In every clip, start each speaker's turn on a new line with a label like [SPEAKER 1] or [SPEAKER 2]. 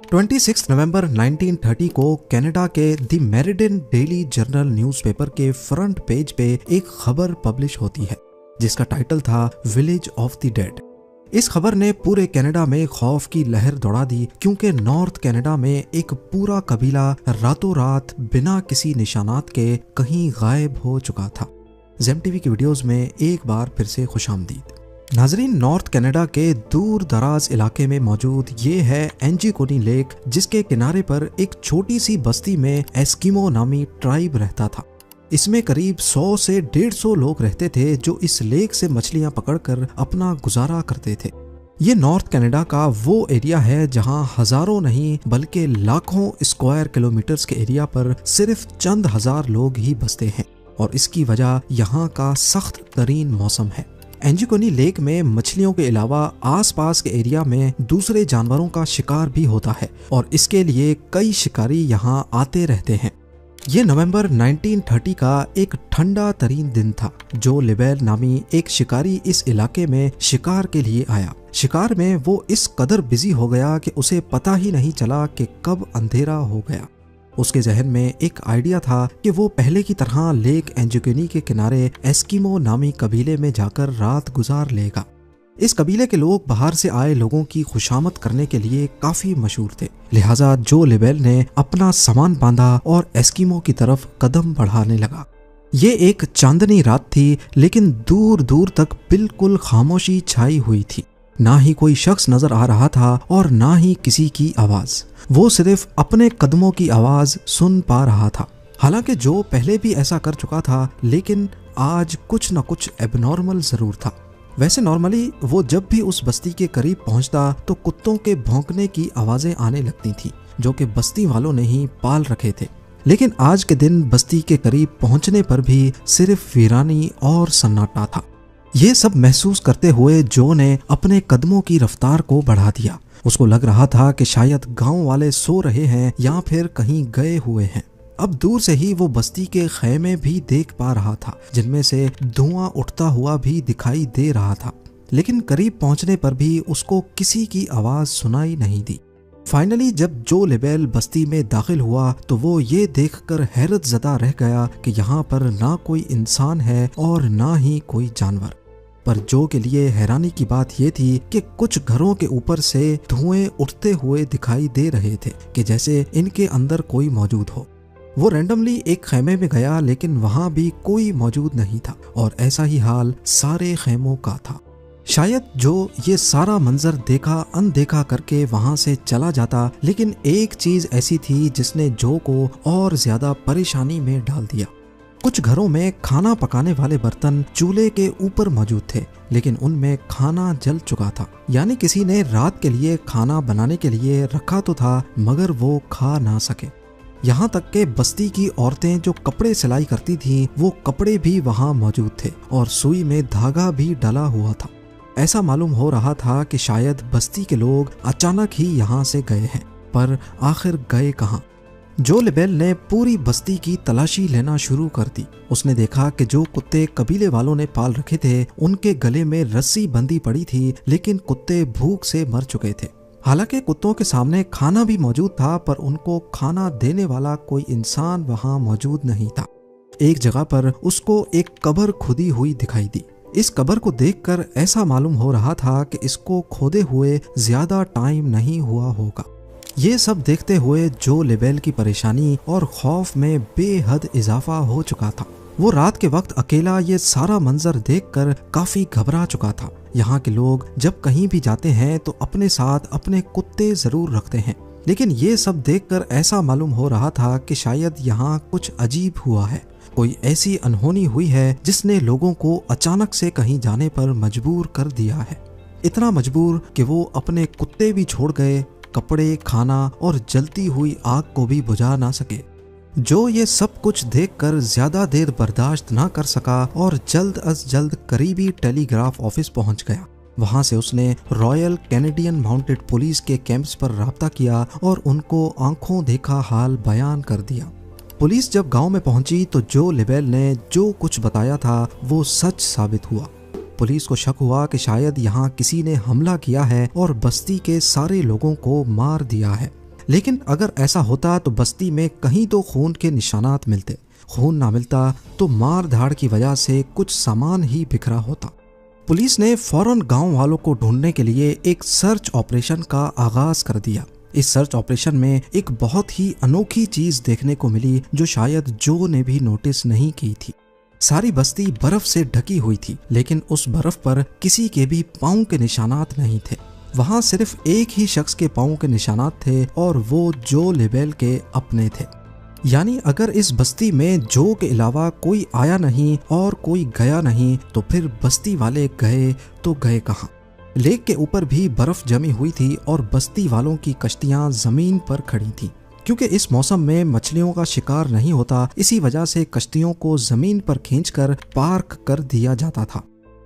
[SPEAKER 1] 26 नवंबर 1930 को कनाडा के the meridian daily journal newspaper के फ्रंट पेज पे एक खबर पब्लिश होती है जिसका टाइटल था विलेज ऑफ द डेड। इस खबर ने पूरे कनाडा में खौफ की लहर दौड़ा दी क्योंकि नॉर्थ कनाडा में एक पूरा कबीला रातों रात बिना किसी निशानात के कहीं गायब हो चुका था। ज़ेम टीवी की वीडियोस में एक बार फिर से खुशामदीद। नाजरीन, नॉर्थ कनाडा के दूर दराज इलाके में मौजूद ये है एंजिकोनी लेक, जिसके किनारे पर एक छोटी सी बस्ती में एस्किमो नामी ट्राइब रहता था। इसमें करीब 100 से 150 लोग रहते थे जो इस लेक से मछलियां पकड़कर अपना गुजारा करते थे। ये नॉर्थ कनाडा का वो एरिया है जहां हजारों नहीं बल्कि लाखों स्क्वायर किलोमीटर्स के एरिया पर सिर्फ चंद हजार लोग ही बसते हैं और इसकी वजह यहाँ का सख्त तरीन मौसम है। एंजिकोनी लेक में मछलियों के अलावा आसपास के एरिया में दूसरे जानवरों का शिकार भी होता है और इसके लिए कई शिकारी यहाँ आते रहते हैं। ये नवंबर 1930 का एक ठंडा तरीन दिन था। जो लिबेल नामी एक शिकारी इस इलाके में शिकार के लिए आया। शिकार में वो इस कदर बिजी हो गया कि उसे पता ही नहीं चला कि कब अंधेरा हो गया। उसके जहन में एक आइडिया था कि वो पहले की तरह लेक एंजिकोनी के किनारे एस्किमो नामी कबीले में जाकर रात गुजार लेगा। इस कबीले के लोग बाहर से आए लोगों की खुशामद करने के लिए काफी मशहूर थे, लिहाजा जो लिबेल ने अपना सामान बांधा और एस्किमो की तरफ कदम बढ़ाने लगा। ये एक चांदनी रात थी, लेकिन दूर दूर तक बिल्कुल खामोशी छाई हुई थी। ना ही कोई शख्स नजर आ रहा था और ना ही किसी की आवाज। वो सिर्फ अपने कदमों की आवाज सुन पा रहा था। हालांकि जो पहले भी ऐसा कर चुका था, लेकिन आज कुछ न कुछ एबनॉर्मल जरूर था। वैसे नॉर्मली वो जब भी उस बस्ती के करीब पहुंचता तो कुत्तों के भौंकने की आवाजें आने लगती थी, जो कि बस्ती वालों ने ही पाल रखे थे। लेकिन आज के दिन बस्ती के करीब पहुंचने पर भी सिर्फ वीरानी और सन्नाटा था। ये सब महसूस करते हुए जो ने अपने कदमों की रफ्तार को बढ़ा दिया। उसको लग रहा था कि शायद गांव वाले सो रहे हैं या फिर कहीं गए हुए हैं। अब दूर से ही वो बस्ती के खैमे भी देख पा रहा था, जिनमें से धुआं उठता हुआ भी दिखाई दे रहा था। लेकिन करीब पहुंचने पर भी उसको किसी की आवाज सुनाई नहीं दी। फाइनली जब जो लिबेल बस्ती में दाखिल हुआ तो वो ये देखकर हैरत ज़दा रह गया कि यहाँ पर ना कोई इंसान है और ना ही कोई जानवर। पर जो के लिए हैरानी की बात यह थी कि कुछ घरों के ऊपर से धुएं उठते हुए दिखाई दे रहे थे कि जैसे इनके अंदर कोई मौजूद हो। वो रैंडमली एक खैमे में गया, लेकिन वहां भी कोई मौजूद नहीं था और ऐसा ही हाल सारे खैमों का था। शायद जो ये सारा मंजर देखा अनदेखा करके वहां से चला जाता, लेकिन एक चीज ऐसी थी जिसने जो को और ज्यादा परेशानी में डाल दिया। कुछ घरों में खाना पकाने वाले बर्तन चूल्हे के ऊपर मौजूद थे, लेकिन उनमें खाना जल चुका था। यानी किसी ने रात के लिए खाना बनाने के लिए रखा तो था, मगर वो खा ना सके। यहाँ तक के बस्ती की औरतें जो कपड़े सिलाई करती थीं, वो कपड़े भी वहाँ मौजूद थे और सुई में धागा भी डला हुआ था। ऐसा मालूम हो रहा था कि शायद बस्ती के लोग अचानक ही यहाँ से गए हैं, पर आखिर गए कहाँ? जो लिबेल ने पूरी बस्ती की तलाशी लेना शुरू कर दी। उसने देखा कि जो कुत्ते कबीले वालों ने पाल रखे थे, उनके गले में रस्सी बंधी पड़ी थी, लेकिन कुत्ते भूख से मर चुके थे। हालांकि कुत्तों के सामने खाना भी मौजूद था, पर उनको खाना देने वाला कोई इंसान वहां मौजूद नहीं था। एक जगह पर उसको एक कब्र खुदी हुई दिखाई दी। इस कब्र को देखकर ऐसा मालूम हो रहा था कि इसको खोदे हुए ज्यादा टाइम नहीं हुआ होगा। ये सब देखते हुए जो लिबेल की परेशानी और खौफ में बेहद इजाफा हो चुका था। वो रात के वक्त अकेला ये सारा मंजर देखकर काफी घबरा चुका था। यहाँ के लोग जब कहीं भी जाते हैं तो अपने साथ अपने कुत्ते जरूर रखते हैं, लेकिन ये सब देखकर ऐसा मालूम हो रहा था कि शायद यहाँ कुछ अजीब हुआ है। कोई ऐसी अनहोनी हुई है जिसने लोगों को अचानक से कहीं जाने पर मजबूर कर दिया है। इतना मजबूर कि वो अपने कुत्ते भी छोड़ गए, कपड़े, खाना और जलती हुई आग को भी बुझा ना सके। जो ये सब कुछ देखकर ज्यादा देर बर्दाश्त ना कर सका और जल्द अज जल्द करीबी टेलीग्राफ ऑफिस पहुंच गया। वहां से उसने रॉयल कैनेडियन माउंटेड पुलिस के कैंप्स पर राब्ता किया और उनको आंखों देखा हाल बयान कर दिया। पुलिस जब गांव में पहुंची तो जो लिबेल ने जो कुछ बताया था वो सच साबित हुआ। पुलिस को शक हुआ कि शायद यहाँ किसी ने हमला किया है और बस्ती के सारे लोगों को मार दिया है। लेकिन अगर ऐसा होता तो बस्ती में कहीं तो खून के निशानात मिलते। खून ना मिलता तो मार धाड़ की वजह से कुछ सामान ही बिखरा होता। पुलिस ने फौरन गांव वालों को ढूंढने के लिए एक सर्च ऑपरेशन का आगाज कर दिया। इस सर्च ऑपरेशन में एक बहुत ही अनोखी चीज देखने को मिली जो शायद जो ने भी नोटिस नहीं की थी। सारी बस्ती बर्फ से ढकी हुई थी, लेकिन उस बर्फ पर किसी के भी पांव के निशानात नहीं थे। वहां सिर्फ एक ही शख्स के पांव के निशानात थे और वो जो लेबेल के अपने थे। यानी अगर इस बस्ती में जो के अलावा कोई आया नहीं और कोई गया नहीं तो फिर बस्ती वाले गए तो गए कहाँ। लेक के ऊपर भी बर्फ जमी हुई थी और बस्ती वालों की कश्तियां जमीन पर खड़ी थी। क्योंकि इस मौसम में मछलियों का शिकार नहीं होता, इसी वजह से कश्तियों को जमीन पर खींचकर पार्क कर दिया जाता था।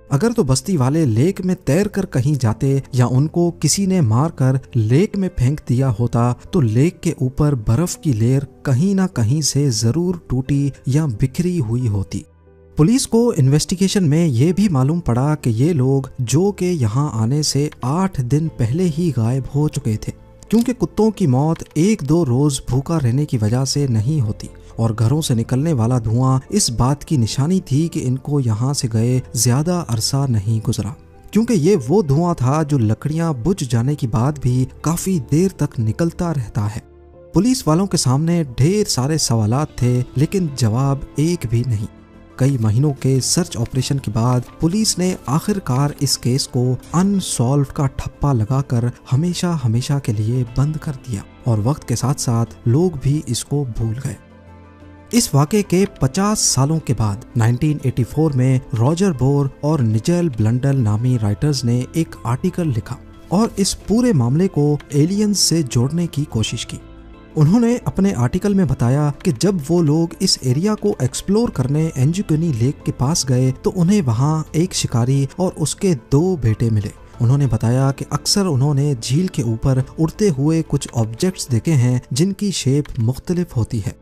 [SPEAKER 1] अगर तो बस्ती वाले लेक में तैर कर कहीं जाते या उनको किसी ने मारकर लेक में फेंक दिया होता तो लेक के ऊपर बर्फ की लेयर कहीं ना कहीं से जरूर टूटी या बिखरी हुई होती। पुलिस को इन्वेस्टिगेशन में ये भी मालूम पड़ा कि ये लोग जो के यहाँ आने से 8 दिन पहले ही गायब हो चुके थे, क्योंकि कुत्तों की मौत 1-2 रोज भूखा रहने की वजह से नहीं होती और घरों से निकलने वाला धुआं इस बात की निशानी थी कि इनको यहाँ से गए ज्यादा अरसा नहीं गुजरा, क्योंकि ये वो धुआं था जो लकड़ियां बुझ जाने के बाद भी काफी देर तक निकलता रहता है। पुलिस वालों के सामने ढेर सारे सवालात थे, लेकिन जवाब एक भी नहीं। कई महीनों के सर्च ऑपरेशन के बाद पुलिस ने आखिरकार इस केस को अनसॉल्व का ठप्पा लगाकर हमेशा हमेशा के लिए बंद कर दिया और वक्त के साथ साथ लोग भी इसको भूल गए। इस वाक़े के 50 सालों के बाद 1984 में रॉजर बोर और निजेल ब्लंडल नामी राइटर्स ने एक आर्टिकल लिखा और इस पूरे मामले को एलियंस से जोड़ने की कोशिश की। उन्होंने अपने आर्टिकल में बताया कि जब वो लोग इस एरिया को एक्सप्लोर करने एंजुकनी लेक के पास गए तो उन्हें वहाँ एक शिकारी और उसके 2 बेटे मिले। उन्होंने बताया कि अक्सर उन्होंने झील के ऊपर उड़ते हुए कुछ ऑब्जेक्ट्स देखे हैं जिनकी शेप मुख्तलिफ होती है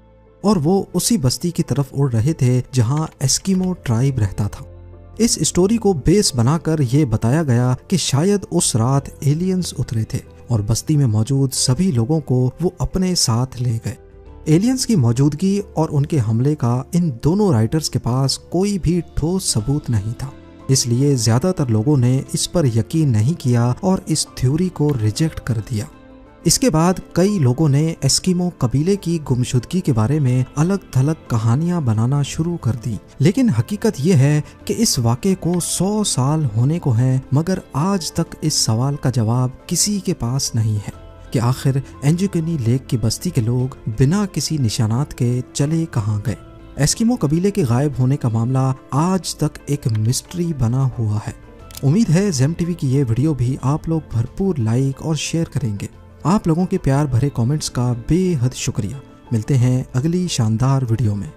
[SPEAKER 1] और वो उसी बस्ती की तरफ उड़ रहे थे जहाँ एस्किमो ट्राइब रहता था। इस स्टोरी को बेस बनाकर ये बताया गया कि शायद उस रात एलियंस उतरे थे और बस्ती में मौजूद सभी लोगों को वो अपने साथ ले गए। एलियंस की मौजूदगी और उनके हमले का इन दोनों राइटर्स के पास कोई भी ठोस सबूत नहीं था, इसलिए ज्यादातर लोगों ने इस पर यकीन नहीं किया और इस थ्योरी को रिजेक्ट कर दिया। इसके बाद कई लोगों ने एस्किमो कबीले की गुमशुदगी के बारे में अलग थलग कहानियां बनाना शुरू कर दी, लेकिन हकीकत यह है कि इस वाक़े को 100 साल होने को हैं, मगर आज तक इस सवाल का जवाब किसी के पास नहीं है कि आखिर एंजुकनी लेक की बस्ती के लोग बिना किसी निशानात के चले कहाँ गए। एस्किमो कबीले के गायब होने का मामला आज तक एक मिस्ट्री बना हुआ है। उम्मीद है जेम टीवी की ये वीडियो भी आप लोग भरपूर लाइक और शेयर करेंगे। आप लोगों के प्यार भरे कमेंट्स का बेहद शुक्रिया। मिलते हैं अगली शानदार वीडियो में।